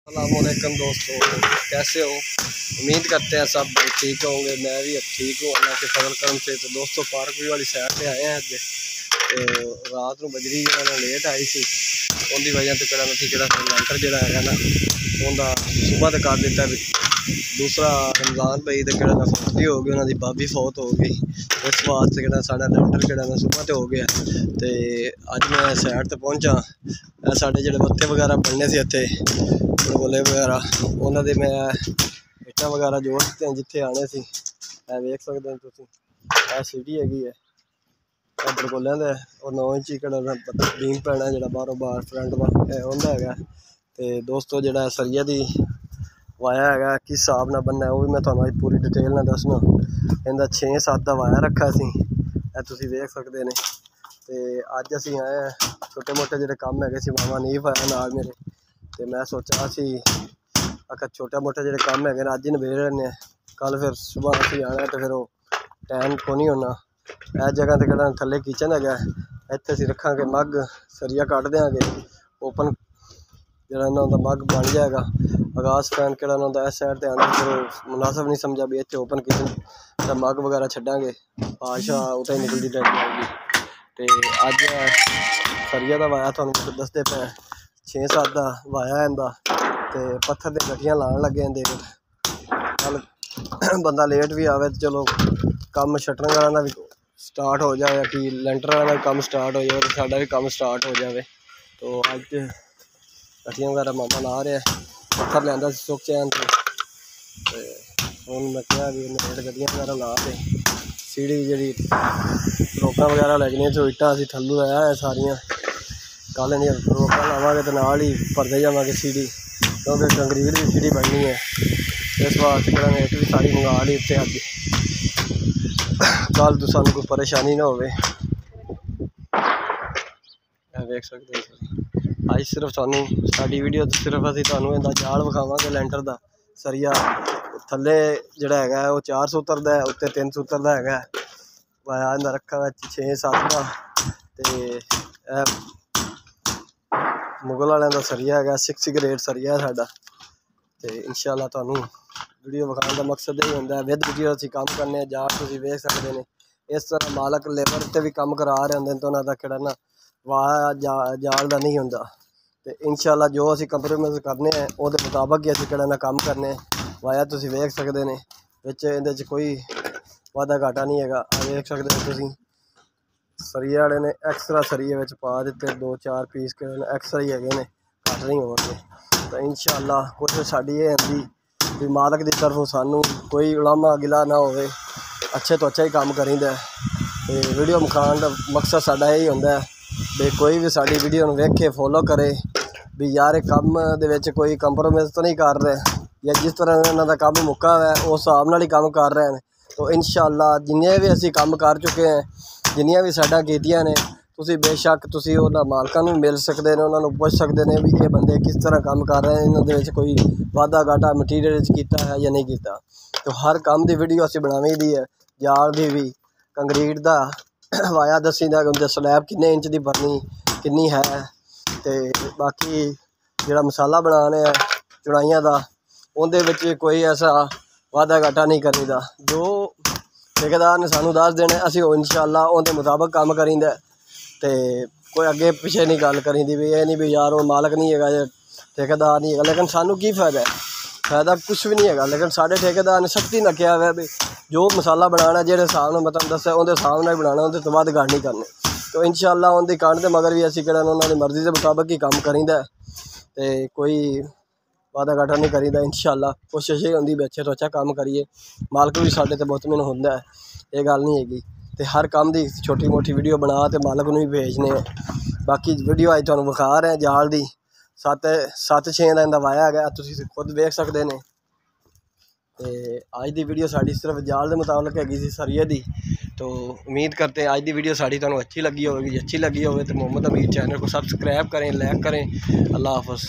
अस्सलामुअलैकुम दोस्तों, कैसे हो? उम्मीद करते हैं सब ठीक होंगे। मैं भी अब ठीक हूँ अल्लाह के फजल करम से। तो दोस्तों पार्क भी वाली साइड पे आए हैं अज। तो रात को बजरी जो लेट आई सी, उनकी वजह तो कड़ा नहीं लैंटर जोड़ा है ना उनका सुबह तो कर दिता। दूसरा रमज़ान पई तो कड़ा फौत हो गई, उन्होंने भाभी फौत हो गई। इस वास्ते कड़ा साढ़ा लैंटर कड़ा सुबह तो हो गया। तो अज मैं सैड तो पहुँचा, साढ़े जो बत्ते वगैरह बनने से इतने गोले वगैरह उन्होंने मैं इट्टा वगैरह जोड़ दिते हैं जिथे आने से। वेख सकते हैं तुम, यह सीढ़ी हैगी है इधर गोलियां दे और 9 इंची बीम पैना जो बारों बार फ्रंट का उनका है। तो दोस्तों जो सरिया की वाया है किस हिसाब न बनना वो भी मैं तुम्हें पूरी डिटेल ना दसना। इनका 6-7 का वाया रखा सी, तुम देख सकते हैं। तो अज असी आए हैं छोटे मोटे जो काम है वावा नहीं पाया नाल मेरे। तो मैं सोचा असी आखिर छोटा मोटा जो काम है अज ही नबेड़ लें, कल फिर सुबह असी आना तो फिर वो टाइम को नहीं होना। इस जगह तो कहना थले किचन है, इतने असी रखा मग सरिया कट देंगे ओपन जो मग बन जाएगा। आगाज फैन कहना इस साइड से आना, फिर मुनासिब नहीं समझा भी इतने ओपन किचन मग वगैरह छड़ांगे आशा उतना ही निकलती जाएगी। तो अज सरिया का वाया थोड़ा दसते पे 6-7 का वाया इनका। तो पत्थर के गठियाँ लाने लगे देख कल बंदा लेट भी आवे तो चलो कम शटरिंग वाला भी स्टार्ट हो जाए कि लेंटर वाला भी कम स्टार्ट हो जाए तो साडा भी कम स्टार्ट हो जाए। तो अज गठियाँ वगैरह मामा ला रहा है, पत्थर लिया सुख चैन तो हूँ मैं क्या भी गड्डियाँ वगैरह ला दे। सीढ़ी जी रोका वगैरह लगनिया जो इट्टा असी थल्लू आया है सारिया, कल नहीं रोका लावे तो नाल ही भरते जावे सीढ़ी, क्योंकि कंक्रीट की सीढ़ी बननी है। इस वास्ते करेंगे इट भी सारी मंगा ली उत्ते अज, कल तो सानू कोई परेशानी ना हो। देख सकते हो अज सिर्फ सानू साडी वीडियो सिर्फ असी तुहानू इहदा जाल विखावांगे लैंटर का। सरिया थले जिहड़ा है वो 4 सूत्र का है, उत्ते 3 सूत्र का है। वाया इहदा रखा है 6-7 का। तो मुगल वाले का सरिया है 6 ग्रेड सरिया है साडा। तो इंशाअल्लाह तुहानू वीडियो विखाने का मकसद यही होंदा है, विद वीडियो असीं काम करने जाल तुसीं वेख सकते हैं। इस तरह मालक लेबर ते भी काम करा रहे होंदे तो उन्हां दा किहड़ा ना वाह जाल का नहीं होंदा। तो इंशाअल्लाह जो असीं कंप्रोमाइज़ करने हैं वो मुताबिक ही असीं किहड़ा ना काम करने। वाया तुसीं वेख सकते हैं, विच इहदे च कोई वाधा घाटा नहीं है। वेख सकते हो तुसीं सरिया वाले ने एक्सट्रा सरिये विच पा दिते 2-4 पीस एक्सट्रा ही है, घट नहीं होणगे। तो इंशाअल्लाह कोशिश साडी ये होंदी भी मालक की तरफों सानू कोई उलामा गिला ना होवे, अच्छे तो अच्छा ही काम करीदा है। तो वीडियो विखाने का मकसद साडा यही होंदा है भी कोई भी साडी वीडियो वेखे फॉलो करे भी यार काम दे विच कोई कंप्रोमाइज़ तो नहीं कर रहे, या जिस तरह इन्हां दा काम मुक्का है उस हिसाब नाल ही काम कर रहे हैं। तो इंशाअल्लाह जिन्ने भी असीं काम कर चुके हैं, जिन्नियां भी साइडां कीतियां ने, तुसीं बेशक तुसीं उन्हां मालकां नूं मिल सकते हैं, उन्हां नूं पुछ सकते हैं भी ये बंदे किस तरह काम कर रहे हैं, इन्हां दे विच कोई वाधा घाटा मटीरियल कीता है या नहीं कीता। तो हर काम की वीडियो असीं बनावी दी है, जाल की भी, कंक्रीट का वाया दसी दा उंदे स्लैब किन्ने इंच की भरनी किन्नी है। तो बाकी जिहड़ा मसाला बनाने चुनाइयां का उहदे विच कोई ऐसा वाधा घाटा नहीं करीदा। जो ठेकेदार ने सानू दस देने असीं इंशाअल्लाह उहदे मुताबिक काम करीदा। तो कोई अगे पिछे नहीं गल करीदी भी ये नहीं भी यार वो मालक नहीं है ठेकेदार नहीं है, लेकिन सानू की फायदा है, फायदा कुछ भी नहीं है। लेकिन साढ़े ठेकेदार ने सख्ती ना किया हुआ भी जो मसाला बनाना जिहड़े हिसाब नाल मतलब दस्सिया उहदे हिसाब नाल बनाना, उहदे तो बाद गल नहीं करनी। तो इंशाअल्लाह उहदी कंड दे मगर भी असीं किहड़ा उन्हां दी मर्जी के मुताबिक ही काम करीदा। तो कोई वादा घाटा नहीं करीदा। इंशाअल्लाह कोशिश ये होंदी भी अच्छे तो अच्छा काम करिए, मालक भी साडे ते मुतमिन होंदा है, ये गल नहीं हैगी। तो हर काम की छोटी मोटी वीडियो बना तो मालक नूं भी भेजने। बाकी वीडियो अज तुहानूं विखा रहे हैं जाल की 7-6 का इनका वाया है, तुसीं खुद वेख सकते हैं। तो अज की वीडियो साड़ी सिर्फ जाल के मुताबिक हैगी सी सरिये की। तो उम्मीद करते हैं अज की वीडियो साड़ी तुहानूं अच्छी लगी होगी। अच्छी लगी हो तो मोहम्मद अमीर चैनल को सब्सक्राइब करें, लाइक करें। अल्लाह हाफ़िज़।